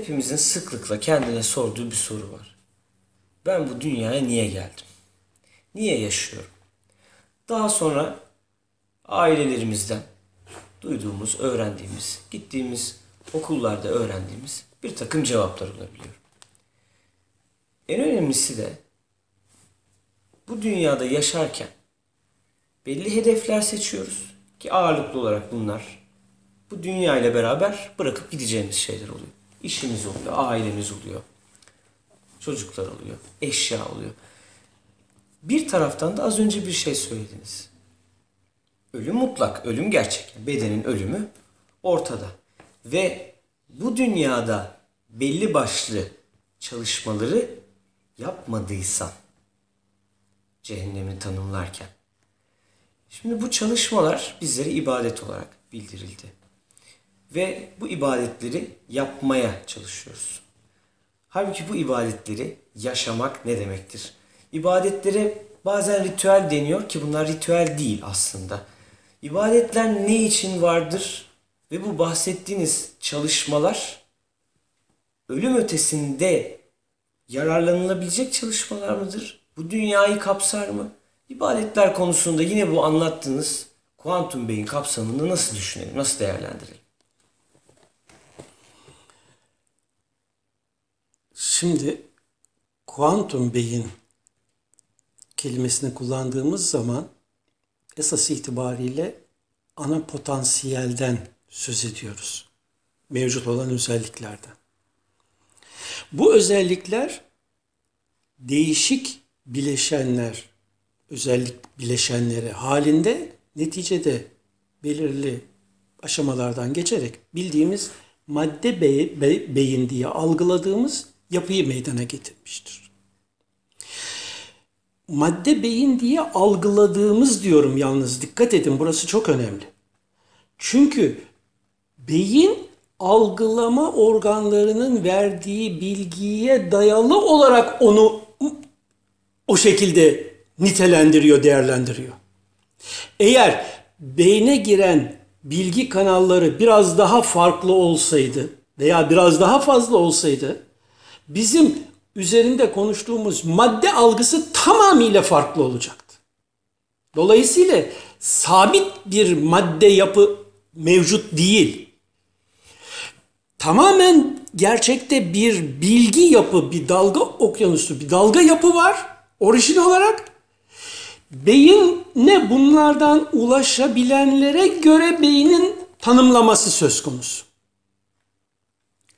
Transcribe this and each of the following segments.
Hepimizin sıklıkla kendine sorduğu bir soru var. Ben bu dünyaya niye geldim? Niye yaşıyorum? Daha sonra ailelerimizden duyduğumuz, öğrendiğimiz, gittiğimiz okullarda öğrendiğimiz bir takım cevaplar olabiliyor. En önemlisi de bu dünyada yaşarken belli hedefler seçiyoruz ki ağırlıklı olarak bunlar bu dünya ile beraber bırakıp gideceğimiz şeyler oluyor. İşimiz oluyor, ailemiz oluyor, çocuklar oluyor, eşya oluyor. Bir taraftan da az önce bir şey söylediniz. Ölüm mutlak, ölüm gerçek. Bedenin ölümü ortada. Ve bu dünyada belli başlı çalışmaları yapmadıysan, cehennemi tanımlarken. Şimdi bu çalışmalar bizlere ibadet olarak bildirildi. Ve bu ibadetleri yapmaya çalışıyoruz. Halbuki bu ibadetleri yaşamak ne demektir? İbadetlere bazen ritüel deniyor ki bunlar ritüel değil aslında. İbadetler ne için vardır? Ve bu bahsettiğiniz çalışmalar ölüm ötesinde yararlanılabilecek çalışmalar mıdır? Bu dünyayı kapsar mı? İbadetler konusunda yine bu anlattığınız kuantum beyin kapsamını nasıl düşünelim, nasıl değerlendirelim? Şimdi kuantum beyin kelimesini kullandığımız zaman esas itibariyle ana potansiyelden söz ediyoruz. Mevcut olan özelliklerden. Bu özellikler değişik bileşenler, özellik bileşenleri halinde neticede belirli aşamalardan geçerek bildiğimiz madde beyin diye algıladığımız yapıyı meydana getirmiştir. Madde beyin diye algıladığımız diyorum yalnız, dikkat edin, burası çok önemli. Çünkü beyin algılama organlarının verdiği bilgiye dayalı olarak onu o şekilde nitelendiriyor, değerlendiriyor. Eğer beyne giren bilgi kanalları biraz daha farklı olsaydı veya biraz daha fazla olsaydı bizim üzerinde konuştuğumuz madde algısı tamamıyla farklı olacaktı. Dolayısıyla sabit bir madde yapı mevcut değil. Tamamen gerçekte bir bilgi yapı, bir dalga okyanusu, bir dalga yapı var orijin olarak. Beyine bunlardan ulaşabilenlere göre beynin tanımlaması söz konusu.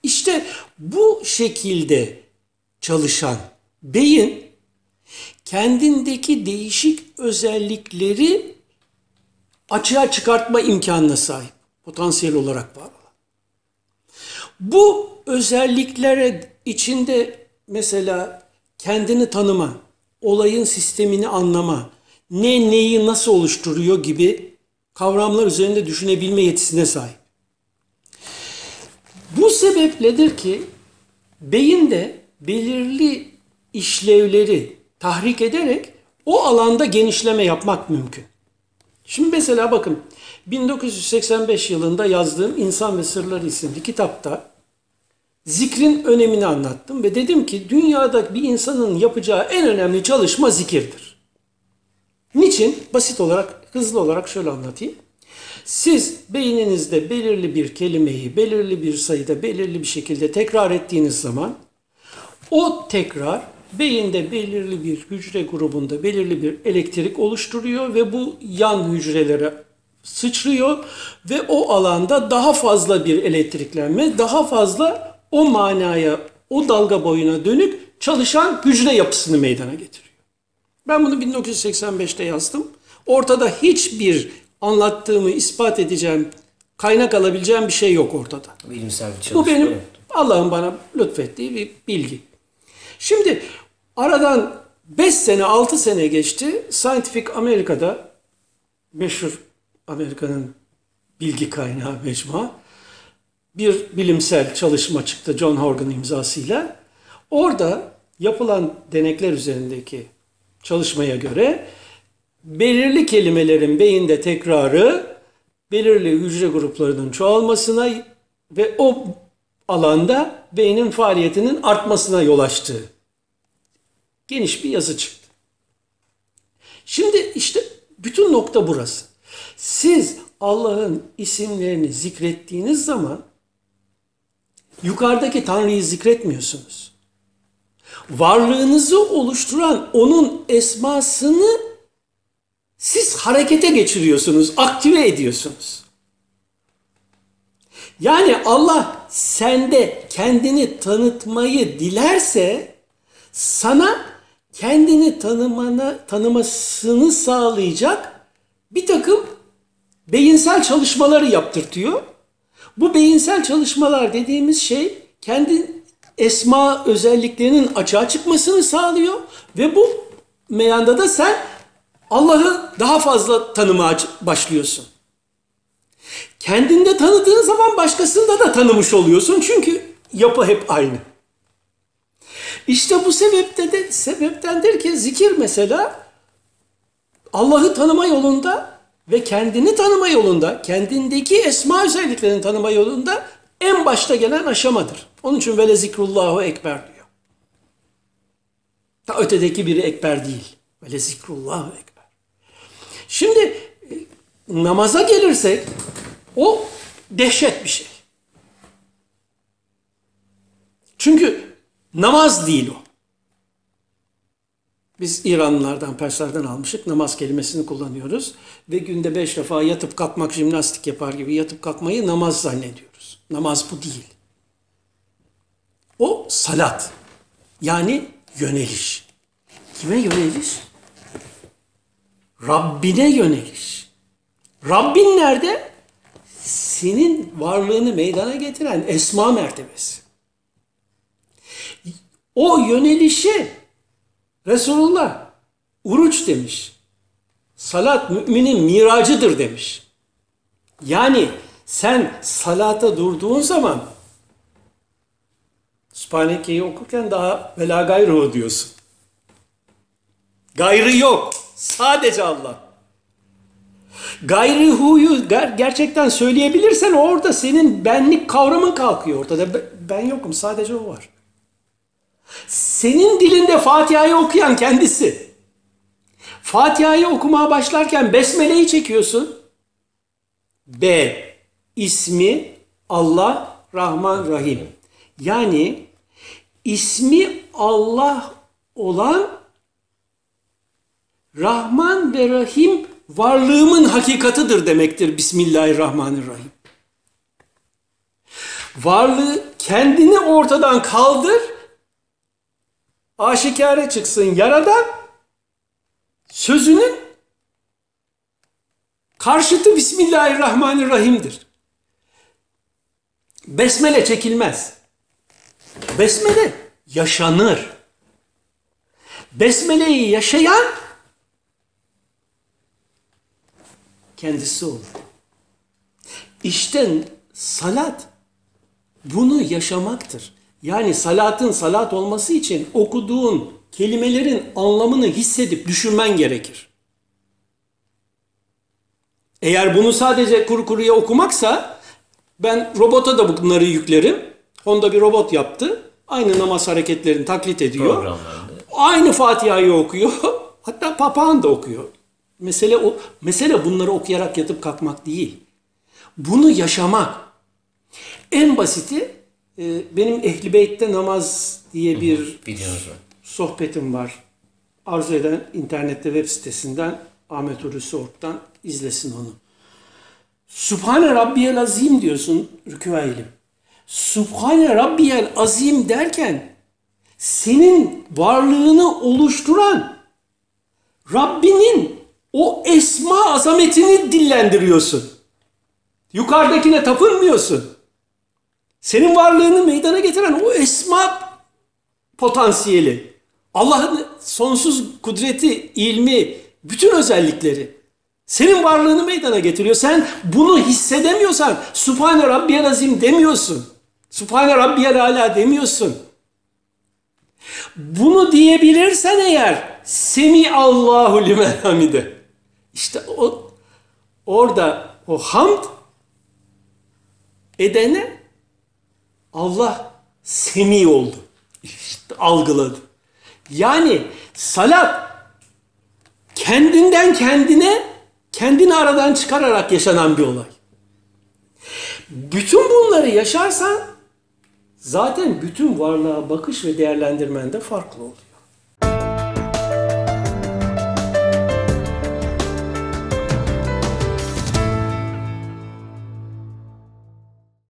İşte bu şekilde çalışan beyin kendindeki değişik özellikleri açığa çıkartma imkanına sahip. Potansiyel olarak var olan. Bu özelliklere içinde mesela kendini tanıma, olayın sistemini anlama, neyi nasıl oluşturuyor gibi kavramlar üzerinde düşünebilme yetisine sahip. Bu sebepledir ki beyinde belirli işlevleri tahrik ederek o alanda genişleme yapmak mümkün. Şimdi mesela bakın 1985 yılında yazdığım İnsan ve Sırları isimli kitapta zikrin önemini anlattım ve dedim ki dünyada bir insanın yapacağı en önemli çalışma zikirdir. Niçin? Basit olarak, hızlı olarak şöyle anlatayım. Siz beyninizde belirli bir kelimeyi belirli bir sayıda, belirli bir şekilde tekrar ettiğiniz zaman o tekrar beyinde belirli bir hücre grubunda belirli bir elektrik oluşturuyor ve bu yan hücrelere sıçrıyor ve o alanda daha fazla bir elektriklenme, daha fazla o manaya, o dalga boyuna dönük çalışan hücre yapısını meydana getiriyor. Ben bunu 1985'te yazdım. Ortada hiçbir anlattığımı ispat edeceğim, kaynak alabileceğim bir şey yok ortada. Bilimsel bir çalışma. Bu benim Allah'ın bana lütfettiği bir bilgi. Şimdi aradan 5 sene, 6 sene geçti. Scientific America'da, meşhur Amerika'nın bilgi kaynağı mecmua, bir bilimsel çalışma çıktı John Horgan imzasıyla. Orada yapılan denekler üzerindeki çalışmaya göre belirli kelimelerin beyinde tekrarı belirli hücre gruplarının çoğalmasına ve o alanda beynin faaliyetinin artmasına yol açtığı geniş bir yazı çıktı. Şimdi işte bütün nokta burası. Siz Allah'ın isimlerini zikrettiğiniz zaman yukarıdaki Tanrı'yı zikretmiyorsunuz. Varlığınızı oluşturan onun esmasını siz harekete geçiriyorsunuz, aktive ediyorsunuz. Yani Allah sende kendini tanıtmayı dilerse sana kendini tanımasını sağlayacak bir takım beyinsel çalışmaları yaptırtıyor. Bu beyinsel çalışmalar dediğimiz şey kendi esma özelliklerinin açığa çıkmasını sağlıyor ve bu meyanda da sen Allah'ı daha fazla tanımaya başlıyorsun. Kendinde tanıdığın zaman başkasında da tanımış oluyorsun çünkü yapı hep aynı. İşte bu sebeptendir ki zikir mesela Allah'ı tanıma yolunda ve kendini tanıma yolunda, kendindeki esma özelliklerini tanıma yolunda en başta gelen aşamadır. Onun için vele zikrullahu ekber diyor. Ta ötedeki biri ekber değil. Vele zikrullahu ekber. Şimdi namaza gelirsek o dehşet bir şey. Çünkü namaz değil o. Biz İranlılardan, Perslerden almışık. Namaz kelimesini kullanıyoruz. Ve günde 5 defa yatıp kalkmak, jimnastik yapar gibi yatıp kalkmayı namaz zannediyoruz. Namaz bu değil. O salat. Yani yöneliş. Kime yöneliş? Rabbine yöneliş. Rabbin nerede? Senin varlığını meydana getiren esma mertebesi. O yönelişi Resulullah uruç demiş. Salat müminin miracıdır demiş. Yani sen salata durduğun zaman Sübhaneke'yi okurken daha vela gayruhu diyorsun. Gayrı yok. Sadece Allah. Gayrihu'yu gerçekten söyleyebilirsen orada senin benlik kavramın kalkıyor ortada. Ben yokum, sadece o var. Senin dilinde Fatiha'yı okuyan kendisi. Fatiha'yı okumaya başlarken Besmele'yi çekiyorsun. B. İsmi Allah Rahman Rahim. Yani ismi Allah olan Rahman ve Rahim varlığımın hakikatıdır demektir Bismillahirrahmanirrahim. Varlığı kendini ortadan kaldır, aşikare çıksın yaradan, sözünün karşıtı Bismillahirrahmanirrahim'dir. Besmele çekilmez. Besmele yaşanır. Besmele'yi yaşayan kendisi olur. İşte salat bunu yaşamaktır. Yani salatın salat olması için okuduğun kelimelerin anlamını hissedip düşünmen gerekir. Eğer bunu sadece kuru kuruya okumaksa ben robota da bunları yüklerim. Honda bir robot yaptı. Aynı namaz hareketlerini taklit ediyor. Aynı Fatiha'yı okuyor. Hatta papağan da okuyor. Mesele bunları okuyarak yatıp kalkmak değil. Bunu yaşamak. En basiti benim Ehl-i Beyt'te namaz diye bir sohbetim var. Arzu eden internette web sitesinden Ahmet Hulusi.org'dan izlesin onu. Subhane Rabbiyel Azim diyorsun rükûa ilim. Subhane Rabbiyel Azim derken senin varlığını oluşturan Rabbinin o esma azametini dillendiriyorsun. Yukarıdakine tapınmıyorsun. Senin varlığını meydana getiren o esma potansiyeli, Allah'ın sonsuz kudreti, ilmi, bütün özellikleri senin varlığını meydana getiriyor. Sen bunu hissedemiyorsan Subhane Rabbiyel Azim demiyorsun. Subhane Rabbiyel Ala demiyorsun. Bunu diyebilirsen eğer Semi Allahu limen hamide. İşte orada o hamd edene Allah semi oldu. İşte algıladı. Yani salat kendinden kendini aradan çıkararak yaşanan bir olay. Bütün bunları yaşarsan zaten bütün varlığa bakış ve değerlendirmen de farklı oluyor.